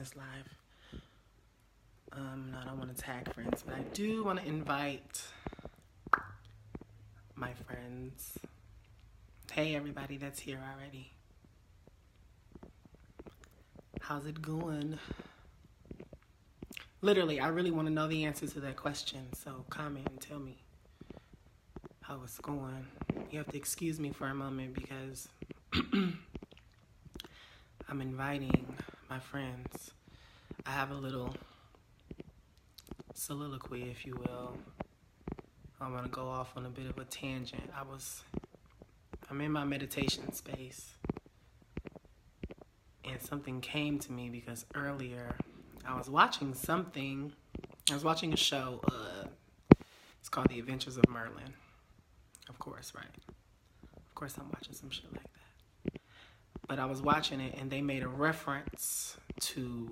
this live. No, I don't want to tag friends, but I do want to invite my friends. Hey, everybody that's here already. How's it going? Literally, I really want to know the answer to that question, so comment and tell me how it's going. You have to excuse me for a moment because I'm inviting my friends. I have a little soliloquy, if you will. I'm going to go off on a bit of a tangent. I'm in my meditation space, and something came to me because earlier I was watching something. I was watching a show. It's called The Adventures of Merlin. Of course, right? Of course I'm watching some shit like that. But I was watching it, and they made a reference to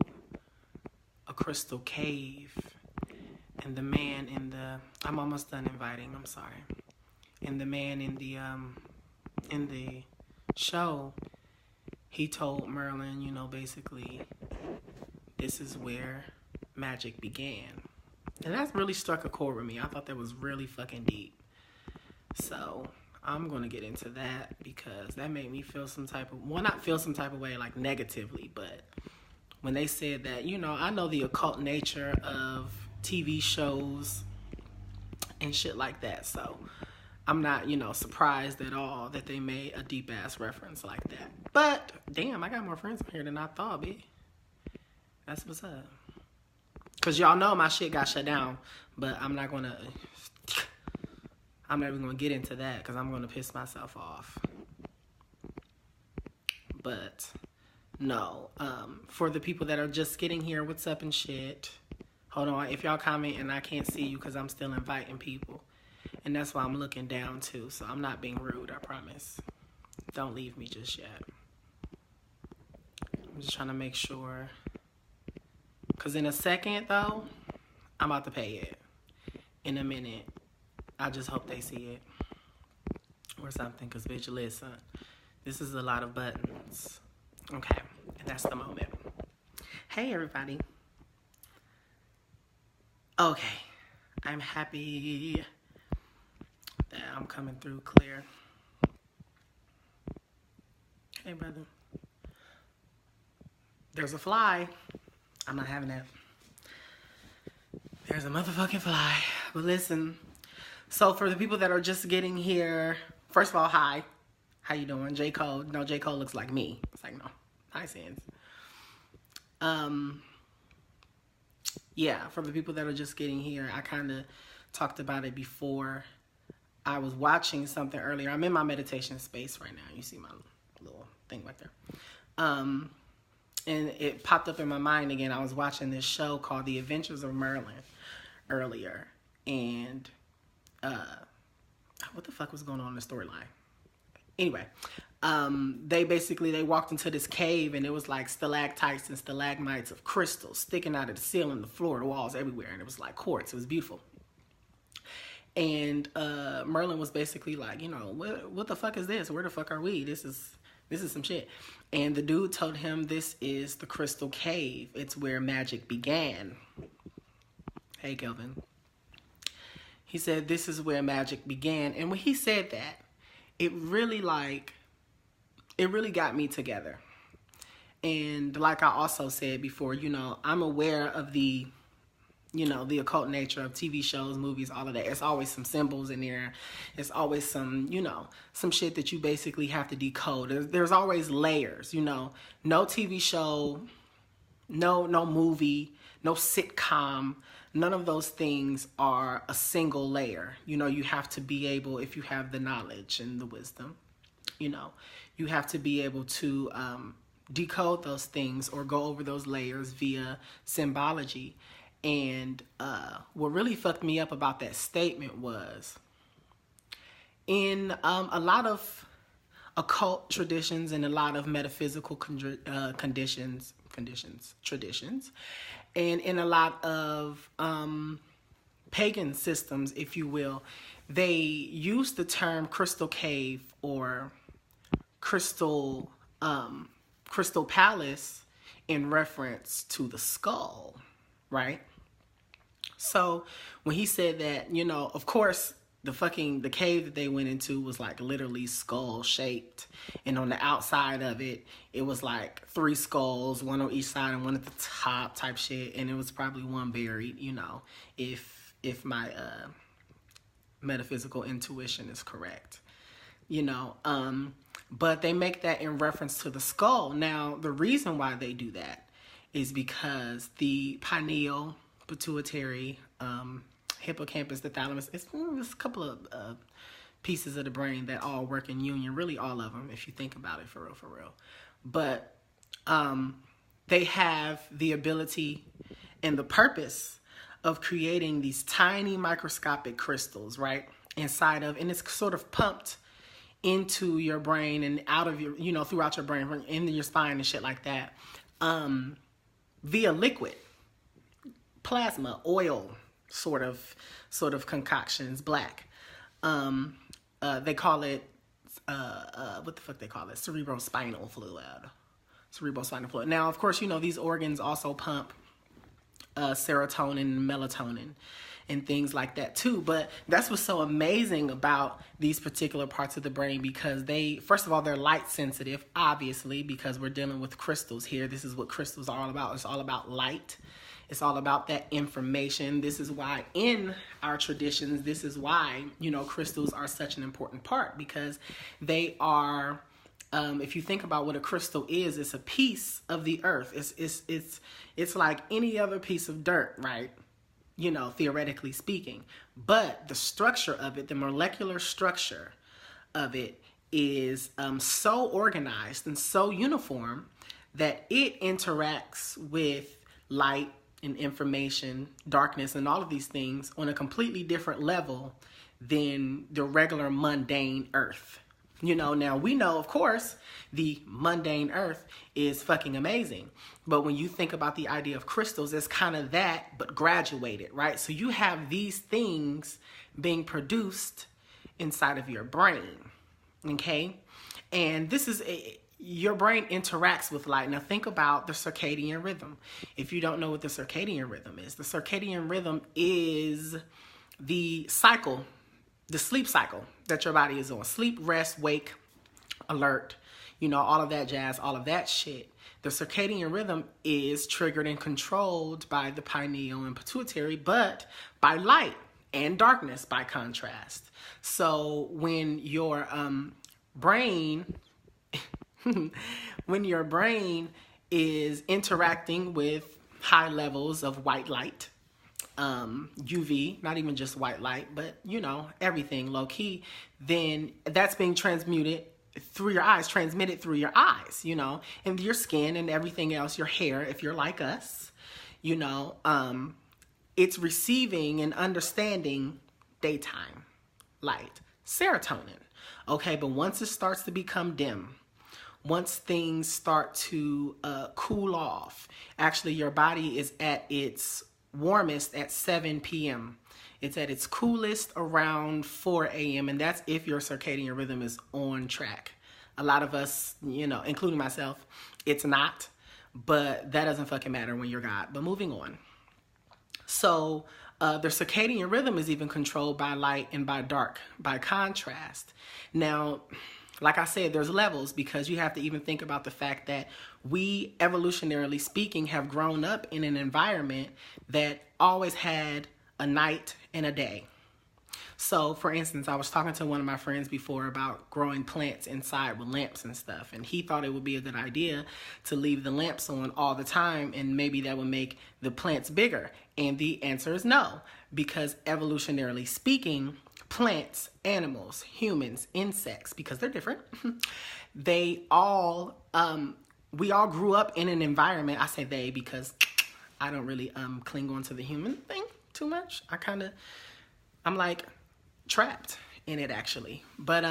a crystal cave. And the man in the... I'm almost done inviting. I'm sorry. And the man in the show, he told Merlin, basically, this is where magic began. And that really struck a chord with me. I thought that was really fucking deep. So I'm going to get into that because that made me feel some type of... Well, not feel some type of way, like negatively, but when they said that, I know the occult nature of TV shows and shit like that. So I'm not, surprised at all that they made a deep-ass reference like that. But, damn, I got more friends here than I thought, bitch. That's what's up. Because y'all know my shit got shut down. But I'm not even going to get into that because I'm going to piss myself off. But, no. For the people that are just getting here, what's up and shit. Hold on. If y'all comment and I can't see you because I'm still inviting people. And that's why I'm looking down too. So I'm not being rude, I promise. Don't leave me just yet. I'm just trying to make sure. Because in a second, though, I'm about to pay it. In a minute. I just hope they see it. Or something. Because, bitch, listen. This is a lot of buttons. Okay. And that's the moment. Hey, everybody. Okay. I'm happy that I'm coming through clear. Hey, brother. There's a fly. I'm not having that. There's a motherfucking fly. But listen. So for the people that are just getting here, first of all, hi. How you doing? J. Cole. No, J. Cole looks like me. It's like, no. Hi, Sans. Yeah, for the people that are just getting here, I kind of talked about it before. I was watching something earlier. I'm in my meditation space right now. You see my little thing right there. And it popped up in my mind again. I was watching this show called The Adventures of Merlin earlier. And what the fuck was going on in the storyline? Anyway, they walked into this cave, and it was like stalactites and stalagmites of crystals sticking out of the ceiling, the floor, the walls, everywhere. And it was like quartz. It was beautiful. And Merlin was basically like, what the fuck is this? Where the fuck are we? This is some shit. And the dude told him this is the crystal cave. It's where magic began. Hey, Kelvin. He said this is where magic began. And when he said that, it really got me together. And like I also said before, I'm aware of the occult nature of TV shows, movies, all of that. It's always some symbols in there. It's always some, some shit that you basically have to decode. There's always layers, No TV show, no movie, no sitcom. None of those things are a single layer. You have to be able, if you have the knowledge and the wisdom, you have to be able to decode those things or go over those layers via symbology. And what really fucked me up about that statement was in a lot of occult traditions and a lot of metaphysical traditions, and in a lot of pagan systems, if you will, they use the term crystal cave or crystal palace in reference to the skull, right? So when he said that, you know, of course, the cave that they went into was like literally skull shaped. And on the outside of it, it was like 3 skulls, one on each side and one at the top type shit. And it was probably one buried, you know, if my metaphysical intuition is correct, you know. But they make that in reference to the skull. Now, the reason why they do that is because the pineal, pituitary, hippocampus, the thalamus, it's a couple of pieces of the brain that all work in union, really all of them, if you think about it for real. But they have the ability and the purpose of creating these tiny microscopic crystals, right, inside of, and it's sort of pumped into your brain and out of your, you know, throughout your brain, into your spine and shit like that, via liquid, plasma, oil, sort of concoctions, black. They call it, what the fuck they call it? Cerebrospinal fluid. Now, of course, you know, these organs also pump serotonin and melatonin and things like that too. But that's what's so amazing about these particular parts of the brain, because they, first of all, they're light sensitive, obviously, because we're dealing with crystals here. This is what crystals are all about. It's all about light. It's all about that information. This is why in our traditions, this is why, you know, crystals are such an important part, because they are, if you think about what a crystal is, it's a piece of the earth. It's like any other piece of dirt, right? You know, theoretically speaking. But the structure of it, the molecular structure of it is so organized and so uniform that it interacts with light and information, darkness, and all of these things on a completely different level than the regular mundane earth. You know, now we know, of course, the mundane earth is fucking amazing. But when you think about the idea of crystals, it's kind of that, but graduated, right? So you have these things being produced inside of your brain, okay? And this is your brain interacts with light. Now think about the circadian rhythm. If you don't know what the circadian rhythm is, the circadian rhythm is the cycle, the sleep cycle that your body is on. Sleep, rest, wake, alert, you know, all of that jazz, all of that shit. The circadian rhythm is triggered and controlled by the pineal and pituitary, but by light and darkness by contrast. So when your brain when your brain is interacting with high levels of white light, UV, not even just white light, but, you know, everything low key, then that's being transmitted through your eyes, you know, and your skin and everything else, your hair, if you're like us, you know, it's receiving and understanding daytime light, serotonin. Okay, but once it starts to become dim, once things start to cool off, actually your body is at its warmest at 7 p.m. It's at its coolest around 4 a.m. And that's if your circadian rhythm is on track. A lot of us, you know, including myself, it's not. But that doesn't fucking matter when you're God. But moving on. So the circadian rhythm is even controlled by light and by dark, by contrast. Now, like I said, there's levels, because you have to even think about the fact that we, evolutionarily speaking, have grown up in an environment that always had a night and a day. So, for instance, I was talking to one of my friends before about growing plants inside with lamps and stuff, and he thought it would be a good idea to leave the lamps on all the time, and maybe that would make the plants bigger. And the answer is no, because evolutionarily speaking, plants, animals, humans, insects, because they're different, they all, we all grew up in an environment. I say they because I don't really cling on to the human thing too much. I'm like trapped in it actually. But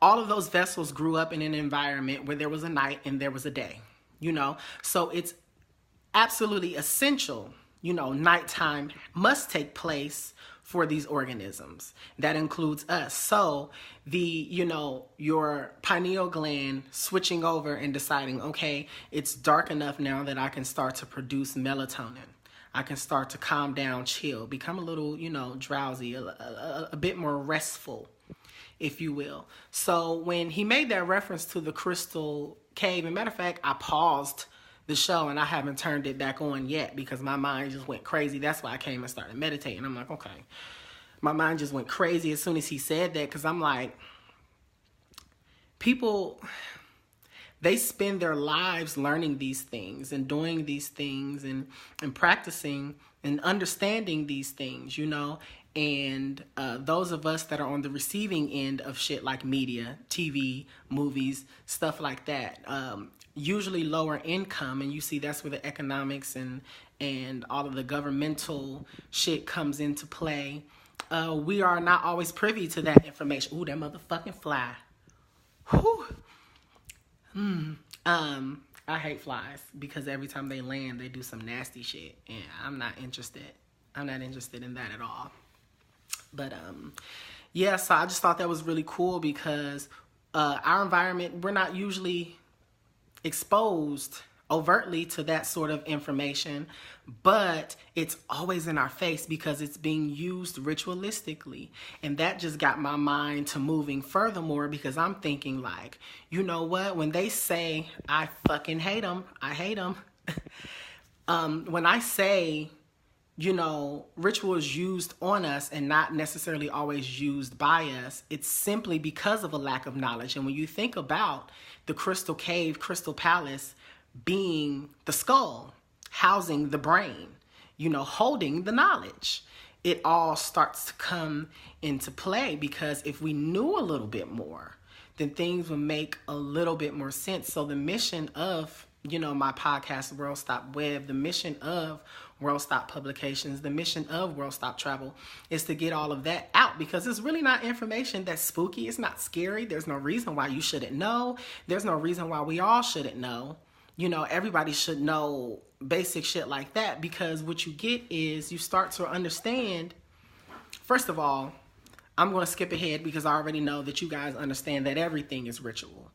all of those vessels grew up in an environment where there was a night and there was a day, you know? So it's absolutely essential, you know, nighttime must take place for these organisms. That includes us. So your pineal gland switching over and deciding, okay, it's dark enough now that I can start to produce melatonin. I can start to calm down, chill, become a little, drowsy, a bit more restful, if you will. So when he made that reference to the crystal cave, and matter of fact, I paused the show and I haven't turned it back on yet because my mind just went crazy. That's why I came and started meditating. I'm like, okay. My mind just went crazy as soon as he said that, because I'm like, people, they spend their lives learning these things and doing these things and practicing and understanding these things, and those of us that are on the receiving end of shit like media, TV, movies, stuff like that, usually lower income, and you see that's where the economics and all of the governmental shit comes into play. We are not always privy to that information. Ooh, that motherfucking fly. Whew. I hate flies because every time they land, they do some nasty shit, and I'm not interested. I'm not interested in that at all. But yeah, so I just thought that was really cool because our environment, we're not usually exposed overtly to that sort of information, but it's always in our face because it's being used ritualistically. And that just got my mind to moving furthermore, because I'm thinking like, you know what, when they say I fucking hate them, I hate them. When I say, ritual is used on us and not necessarily always used by us, it's simply because of a lack of knowledge. And when you think about the crystal cave, crystal palace being the skull, housing the brain, holding the knowledge, it all starts to come into play, because if we knew a little bit more, then things would make a little bit more sense. So the mission of, my podcast, WorldStopWeb, the mission of WorldStop Publications, the mission of WorldStop Travel is to get all of that out, because it's really not information that's spooky. It's not scary. There's no reason why you shouldn't know. There's no reason why we all shouldn't know. Everybody should know basic shit like that, because what you get is you start to understand. First of all, I'm going to skip ahead because I already know that you guys understand that everything is ritual.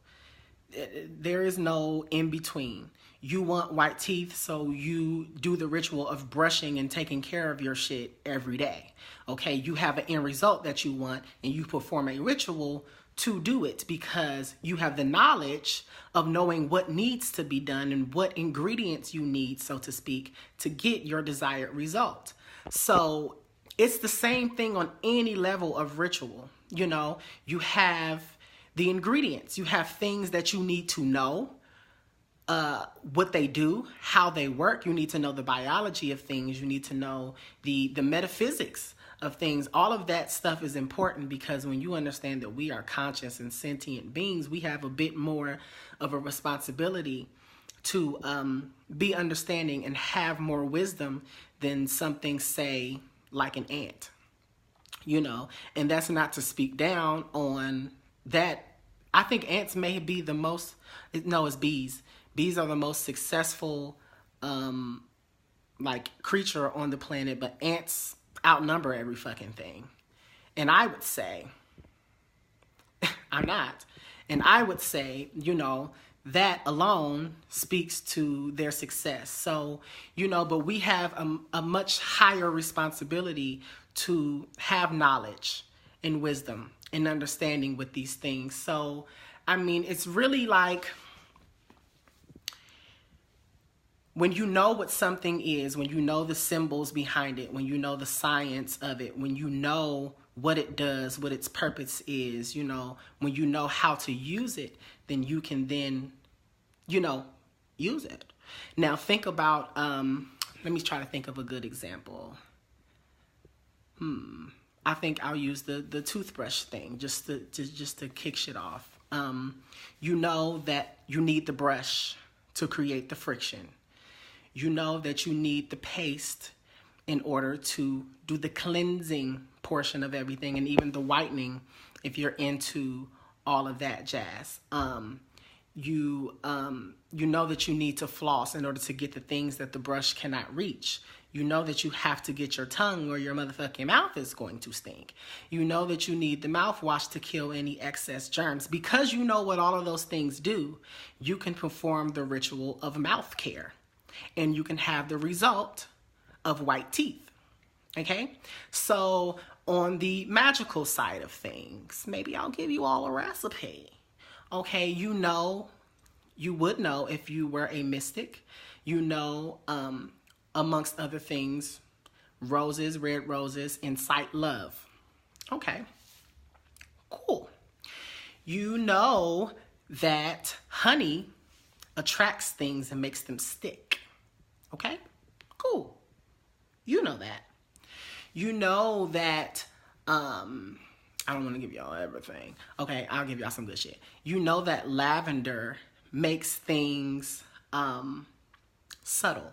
There is no in between. You want white teeth, so you do the ritual of brushing and taking care of your shit every day. Okay, you have an end result that you want, and you perform a ritual to do it because you have the knowledge of knowing what needs to be done and what ingredients you need, so to speak, to get your desired result. So it's the same thing on any level of ritual. You have the ingredients, you have things that you need to know, what they do, how they work. You need to know the biology of things. You need to know the metaphysics of things. All of that stuff is important, because when you understand that we are conscious and sentient beings, we have a bit more of a responsibility to be understanding and have more wisdom than something, say, like an ant, and that's not to speak down on that. I think ants may be the most, no, it's bees. Bees are the most successful, creature on the planet, but ants outnumber every fucking thing. And I would say, I'm not, and I would say, that alone speaks to their success. So, but we have a much higher responsibility to have knowledge and wisdom and understanding with these things. So, it's really like, when you know what something is, when you know the symbols behind it, when you know the science of it, when you know what it does, what its purpose is, when you know how to use it, then you can then, use it. Now think about, let me try to think of a good example. I think I'll use the toothbrush thing just to kick shit off. You know that you need the brush to create the friction. You know that you need the paste in order to do the cleansing portion of everything, and even the whitening if you're into all of that jazz. You know that you need to floss in order to get the things that the brush cannot reach. You know that you have to get your tongue or your motherfucking mouth is going to stink. You know that you need the mouthwash to kill any excess germs. Because you know what all of those things do, you can perform the ritual of mouth care. And you can have the result of white teeth. Okay? So on the magical side of things, maybe I'll give you all a recipe. Okay, you would know if you were a mystic, amongst other things, roses, red roses, incite love. Okay, cool. You know that honey attracts things and makes them stick. Okay, cool. You know that. You know that, I don't want to give y'all everything. Okay, I'll give y'all some good shit. You know that lavender makes things subtle.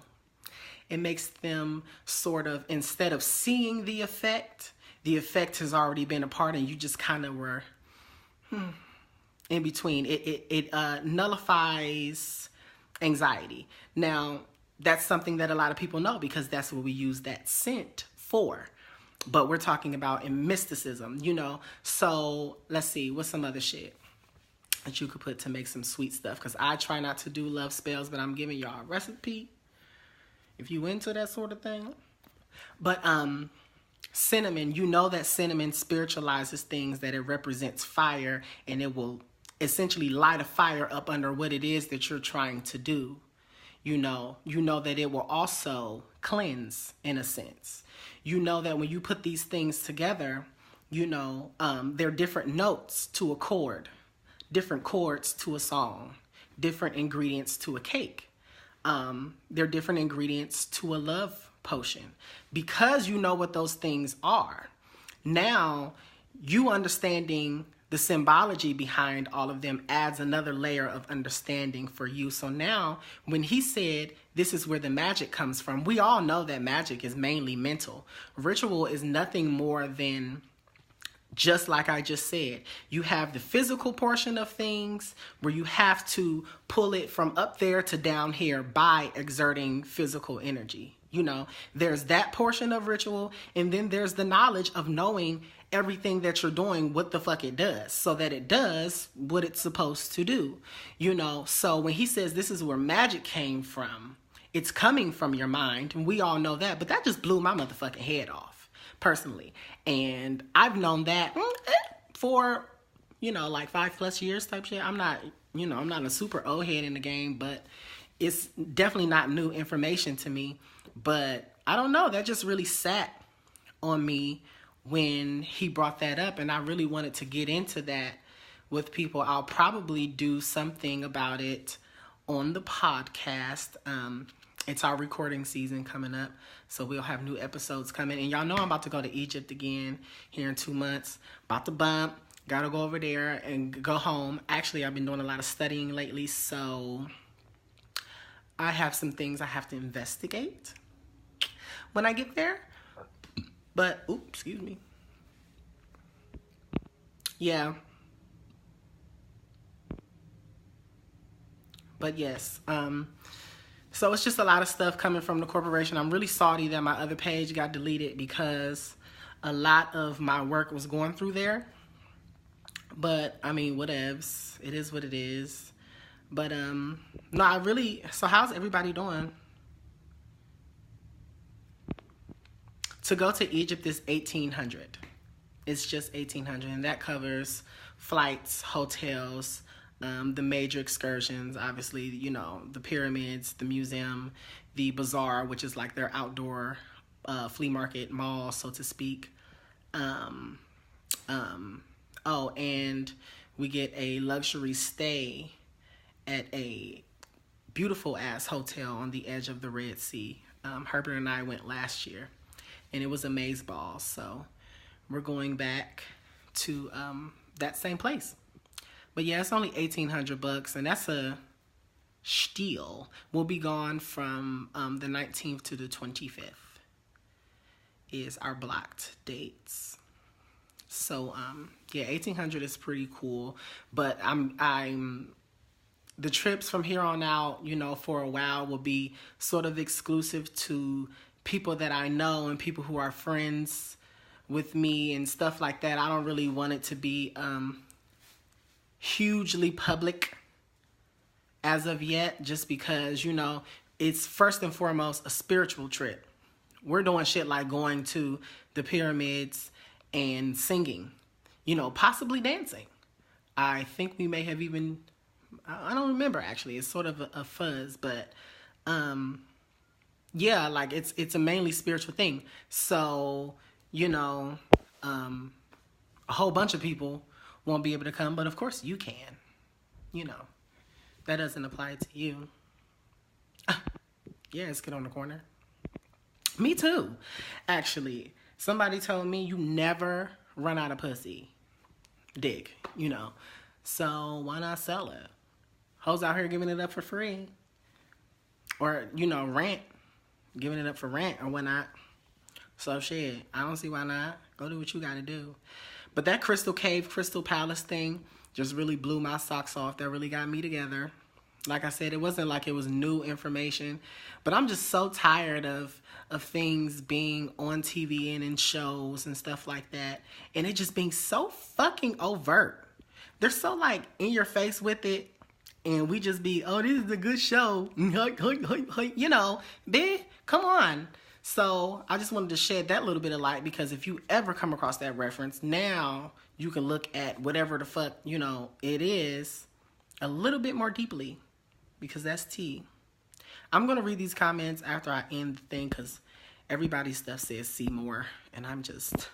It makes them sort of, instead of seeing the effect has already been a part and you just kind of were in between. It nullifies anxiety. Now, that's something that a lot of people know because that's what we use that scent for. But we're talking about in mysticism, So let's see, what's some other shit that you could put to make some sweet stuff? Because I try not to do love spells, but I'm giving y'all a recipe if you into that sort of thing. But cinnamon, you know that cinnamon spiritualizes things, that it represents fire, and it will essentially light a fire up under what it is that you're trying to do. You know that it will also cleanse in a sense. You know that when you put these things together, there are different notes to a chord, different chords to a song, different ingredients to a cake. There are different ingredients to a love potion. Because you know what those things are, now you understanding the symbology behind all of them adds another layer of understanding for you. So now when he said this is where the magic comes from, we all know that magic is mainly mental. Ritual is nothing more than, just like I just said, you have the physical portion of things where you have to pull it from up there to down here by exerting physical energy. There's that portion of ritual, and then there's the knowledge of knowing everything that you're doing, what the fuck it does, so that it does what it's supposed to do. So when he says this is where magic came from, it's coming from your mind, and we all know that, but that just blew my motherfucking head off, personally. And I've known that for, like 5+ years type shit. I'm not a super old head in the game, but it's definitely not new information to me. But I don't know, that just really sat on me when he brought that up, and I really wanted to get into that with people. I'll probably do something about it on the podcast. It's our recording season coming up, so we'll have new episodes coming. And y'all know I'm about to go to Egypt again here in 2 months. About to bump. Gotta go over there and go home. Actually, I've been doing a lot of studying lately, so I have some things I have to investigate when I get there. But, excuse me. Yeah. But yes, so it's just a lot of stuff coming from the corporation. I'm really salty that my other page got deleted because a lot of my work was going through there. But, I mean, whatevs. It is what it is. But, no, so how's everybody doing? To go to Egypt is $1,800. It's just $1,800, and that covers flights, hotels, the major excursions, obviously, the pyramids, the museum, the bazaar, which is like their outdoor flea market mall, so to speak. And we get a luxury stay at a beautiful ass hotel on the edge of the Red Sea. Herbert and I went last year, and it was amazeballs. So we're going back to that same place. But yeah, it's only $1,800, and that's a steal. We'll be gone from the 19th to the 25th is our blocked dates. So yeah, $1,800 is pretty cool. But the trips from here on out, for a while will be sort of exclusive to people that I know and people who are friends with me and stuff like that. I don't really want it to be hugely public as of yet, just because, you know, it's first and foremost a spiritual trip. We're doing shit like going to the pyramids and singing, you know, possibly dancing. I think we may have even, I don't remember actually, it's sort of a fuzz, but yeah, like it's a mainly spiritual thing. So, you know, a whole bunch of people won't be able to come, but of course you can, you know. That doesn't apply to you. Yeah, let's get on the corner. Me too, actually. Somebody told me you never run out of pussy. Dick, you know. So why not sell it? Hoes out here giving it up for free. Or, you know, rent. Giving it up for rent or whatnot. So shit, I don't see why not. Go do what you gotta do. But that Crystal Cave, Crystal Palace thing just really blew my socks off. That really got me together. Like I said, it wasn't like it was new information. But I'm just so tired of things being on TV and in shows and stuff like that. And it just being so fucking overt. They're so like in your face with it. And we just be, oh, this is a good show. You know, bitch, come on. So I just wanted to shed that little bit of light, because if you ever come across that reference, now you can look at whatever the fuck, you know, it is a little bit more deeply, because that's tea. I'm going to read these comments after I end the thing, because everybody's stuff says see more. And I'm just,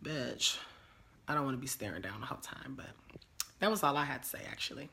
bitch, I don't want to be staring down the whole time. But that was all I had to say, actually.